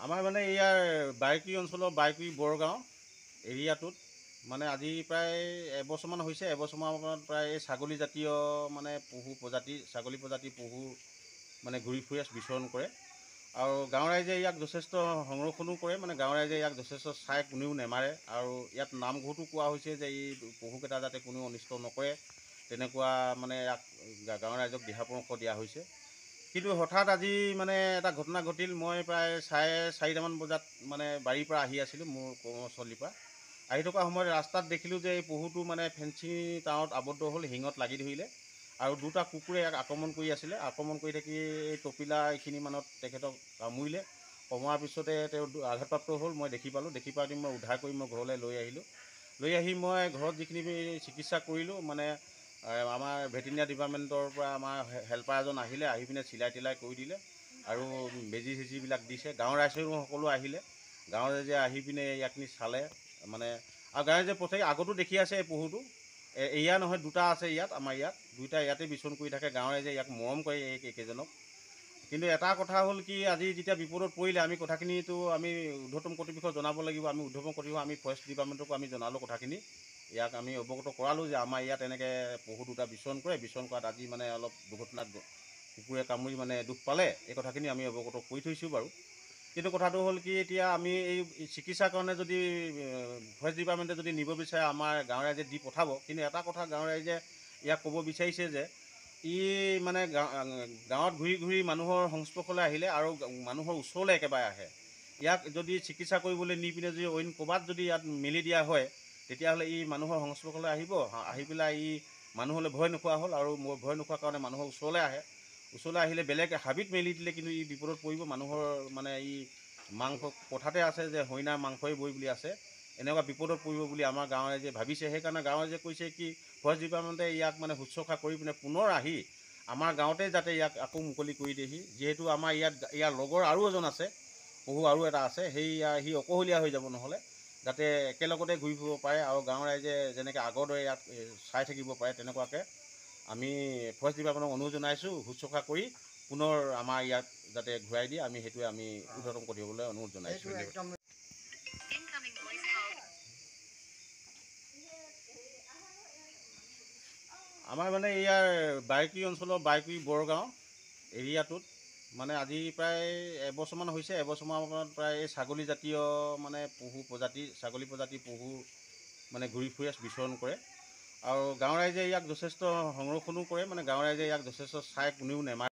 আমাৰ মানে ইয়াৰ বাইকুৰি অঞ্চলৰ বাইকুৰি বৰগাঁও এৰিয়াটোত মানে আজি প্ৰায় এবছৰমান হৈছে। এবছৰমান প্ৰায় এই ছাগলী জাতীয় মানে পশু প্ৰজাতি ছাগলী প্ৰজাতি পশু মানে ঘূৰি ফুৰি বিচৰণ কৰে আৰু গাঁৱৰ ৰাইজে ইয়াক যথেষ্ট সংৰক্ষণো কৰে। মানে গাঁৱৰ ৰাইজে ইয়াক যথেষ্ট চাই কোনেও নেমাৰে আৰু ইয়াত নামঘৰতো কোৱা হৈছে যে এই পশুকেইটা যাতে কোনেও অনিষ্ট নকৰে, তেনেকুৱা মানে ইয়াক গাঁৱৰ ৰাইজক দিহা পৰামৰ্শ দিয়া হৈছে। কিন্তু হঠাৎ আজি মানে এটা ঘটনা ঘটিল। মই প্ৰায় 4:30মান বজাত মানে বাৰীৰ পৰা আহি আছিলোঁ, মোৰ কৰ্মস্থলীৰ পৰা আহি থকা সময়ত ৰাস্তাত দেখিলোঁ যে এই পহুটো মানে ফেঞ্চি তাঁৰত আবদ্ধ হ'ল, শিঙত লাগি ধৰিলে আৰু দুটা কুকুৰে ইয়াক আক্ৰমণ কৰি আছিলে। আক্ৰমণ কৰি থাকি এই টপিলা এইখিনিমানত তেখেতক কামুৰিলে। কামুৰাৰ পিছতে তেওঁ আঘাতপ্ৰাপ্ত হ'ল। মই দেখি পালোঁ। দেখি পাওঁতে মই উদ্ধাৰ কৰি মই ঘৰলৈ লৈ আহিলোঁ। লৈ আহি মই ঘৰত যিখিনি চিকিৎসা কৰিলোঁ, মানে আমাৰ ভেটেৰিনেৰী ডিপাৰ্টমেণ্টৰ পৰা আমাৰ হেল্পাৰ এজন আহিলে, আহি পিনে চিলাই তিলাই কৰি দিলে আৰু বেজী চেজিবিলাক দিছে। গাঁৱৰ ৰাইজেও সকলো আহিলে। গাঁৱৰ ৰাইজে আহি পিনে ইয়াকনি চালে মানে, আৰু গাঁৱৰ ৰাইজে প্ৰত্যেক আগতো দেখি আছে এই পহুটো। এয়া নহয়, দুটা আছে ইয়াত, আমাৰ ইয়াত দুইটা ইয়াতে বিচৰণ কৰি থাকে। গাঁৱৰ ৰাইজে ইয়াক মৰম কৰে এইকেইজনক। কিন্তু এটা কথা হ'ল কি, আজি যেতিয়া বিপদত পৰিলে আমি কথাখিনিতো আমি ঊৰ্ধ্বতম কৰ্তৃপক্ষক জনাব লাগিব। আমি ঊৰ্ধ্বতম কৰ্তৃপক্ষ আমি ফৰেষ্ট ডিপাৰ্টমেণ্টকো আমি জনালোঁ কথাখিনি। ইয়াক আমি অৱগত কৰালোঁ যে আমাৰ ইয়াত এনেকৈ পহু দুটা বিচৰণ কৰে। বিচৰণ কৰাত আজি মানে অলপ দুৰ্ঘটনাত কুকুৰে কামুৰি মানে দুখ পালে। এই কথাখিনি আমি অৱগত কৰি থৈছোঁ বাৰু। কিন্তু কথাটো হ'ল কি, এতিয়া আমি এই চিকিৎসাৰ কাৰণে যদি ফৰেষ্ট ডিপাৰ্টমেণ্টে যদি নিব বিচাৰে, আমাৰ গাঁৱৰ ৰাইজে দি পঠাব। কিন্তু এটা কথা গাঁৱৰ ৰাইজে ইয়াক ক'ব বিচাৰিছে যে ই মানে গাঁৱত ঘূৰি ঘূৰি মানুহৰ সংস্পৰ্শলৈ আহিলে আৰু মানুহৰ ওচৰলৈ একেবাৰে আহে। ইয়াক যদি চিকিৎসা কৰিবলৈ নি পিনে যদি অইন ক'ৰবাত যদি ইয়াত মেলি দিয়া হয়, তেতিয়াহ'লে ই মানুহৰ সংস্পৰ্শলৈ আহিব। আহি পেলাই ই মানুহলৈ ভয় নোখোৱা হ'ল আৰু ভয় নোখোৱাৰ কাৰণে মানুহৰ ওচৰলৈ আহে। ওচৰলৈ আহিলে বেলেগ হাবিত মেলি দিলে কিন্তু ই বিপদত পৰিব। মানুহৰ মানে ই মাংস কথাতে আছে যে হৰিণাৰ মাংসই বই বুলি আছে, এনেকুৱা বিপদত পৰিব বুলি আমাৰ গাঁৱৰ ৰাইজে ভাবিছে। সেইকাৰণে গাঁৱৰ ৰাইজে কৈছে কি, ফৰেষ্ট ডিপাৰ্টমেণ্টে ইয়াক মানে শুশ্ৰূষা কৰি পিনে পুনৰ আহি আমাৰ গাঁৱতে যাতে ইয়াক আকৌ মুকলি কৰি দিয়েহি। যিহেতু আমাৰ ইয়াৰ লগৰ আৰু এজন আছে, পহু আৰু এটা আছে, সি অকহলীয়া হৈ যাব নহ'লে, যাতে একেলগতে ঘূৰি ফুৰিব পাৰে আৰু গাঁৱৰ ৰাইজে যেনেকৈ আগৰ দৰে ইয়াক চাই থাকিব পাৰে, তেনেকুৱাকৈ আমি ফৰেষ্ট ডিপাৰ্টমেণ্টক অনুৰোধ জনাইছোঁ শুশ্ৰূষা কৰি পুনৰ আমাৰ ইয়াত যাতে ঘূৰাই দিয়ে। আমি সেইটোৱে আমি ঊৰ্ধ্বতম কৰ্তৃপক্ষলৈ অনুৰোধ জনাইছোঁ। আমাৰ মানে ইয়াৰ বাইকুৰি অঞ্চলৰ বাইকুৰি বৰগাঁও এৰিয়াটোত মানে আজি প্ৰায় এবছৰমান হৈছে। এবছৰমান প্ৰায় এই ছাগলী জাতীয় মানে পশু প্ৰজাতি ছাগলী প্ৰজাতি পশু মানে ঘূৰি ফুৰি বিচৰণ কৰে আৰু গাঁৱৰ ৰাইজে ইয়াক যথেষ্ট সংৰক্ষণো কৰে। মানে গাঁৱৰ ৰাইজে ইয়াক যথেষ্ট চাই কোনেও নেমাৰে।